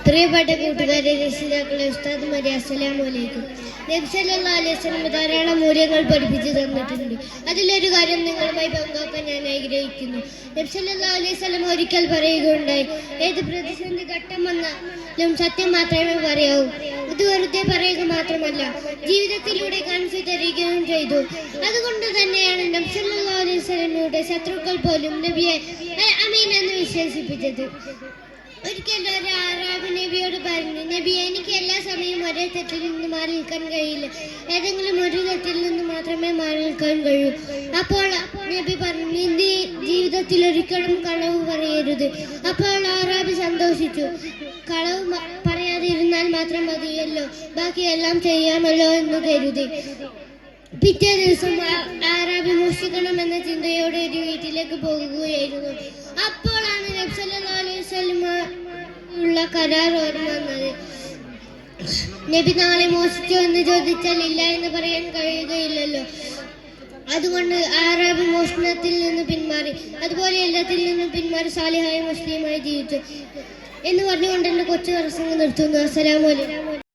പ്രിയപ്പെട്ട കൂട്ടുകാരെ, രക്ഷിതാക്കളെ, ഉസ്താദുമാരെ, അസ്സലാമു അലൈക്കും. നബി സല്ലല്ലാഹു അലൈഹി വസല്ലം ധാരാളം മൂല്യങ്ങൾ പഠിപ്പിച്ചു തന്നിട്ടുണ്ട്. അതിലൊരു കാര്യം നിങ്ങളുമായി പങ്കുവെക്കാൻ ഞാൻ ആഗ്രഹിക്കുന്നു. നബി സല്ലല്ലാഹു അലൈഹി വസല്ലം ഒരിക്കൽ പറയുകയുണ്ടായി, ഏത് പ്രതിസന്ധി ഘട്ടം വന്നാലും സത്യം മാത്രമേ പറയാവൂ. ഇത് വെറുതെ പറയുക മാത്രമല്ല, ജീവിതത്തിലൂടെ കാണിച്ചു തരികയും ചെയ്തു. അതുകൊണ്ട് തന്നെയാണ് നബി സല്ലല്ലാഹു അലൈഹി വസല്ലമയുടെ ശത്രുക്കൾ പോലും നബിയെ അമീൻ എന്ന് വിശേഷിപ്പിച്ചത്. ഒരിക്കൽ ഒരു അറാബി നബിയോട് പറഞ്ഞു, നബിയെ, എനിക്ക് എല്ലാ സമയവും ഒരേ തെറ്റിൽ നിന്ന് മാറി നിൽക്കാൻ കഴിയില്ല. ഏതെങ്കിലും ഒരു തെറ്റിൽ നിന്ന് മാത്രമേ മാറി നിൽക്കാൻ കഴിയൂ. അപ്പോൾ നബി പറഞ്ഞു, നിന്റെ ജീവിതത്തിൽ ഒരിക്കലും കളവ് പറയരുത്. അപ്പോൾ അറാബി സന്തോഷിച്ചു. കളവ് പറയാതിരുന്നാൽ മാത്രം മതിയല്ലോ, ബാക്കിയെല്ലാം ചെയ്യാമല്ലോ എന്ന് കരുതി. പിറ്റേ ദിവസം അറാബി മോഷ്ടിക്കണമെന്ന ചിന്തയോടെ ഒരു വീട്ടിലേക്ക് പോകുകയായിരുന്നു. അപ്പോഴാണ് നബി സല്ലല്ലാഹു അലൈഹി വസല്ലം ഉള്ള കരാർ ഓർമ്മ വന്നത്. നബി നാളെ മോഷ്ടിച്ചോ എന്ന് ചോദിച്ചാൽ ഇല്ല എന്ന് പറയാൻ കഴിയുകയില്ലല്ലോ. അതുകൊണ്ട് അറാബി മോഷണത്തിൽ നിന്ന് പിന്മാറി, അതുപോലെ എല്ലാത്തിൽ നിന്നും പിന്മാറി സാലിഹായ മുസ്ലിമായി ജീവിച്ചു എന്ന് പറഞ്ഞുകൊണ്ട് എന്റെ കൊച്ചു പ്രസംഗം നിർത്തുന്നു. അസ്സലാമു അലൈക്കും.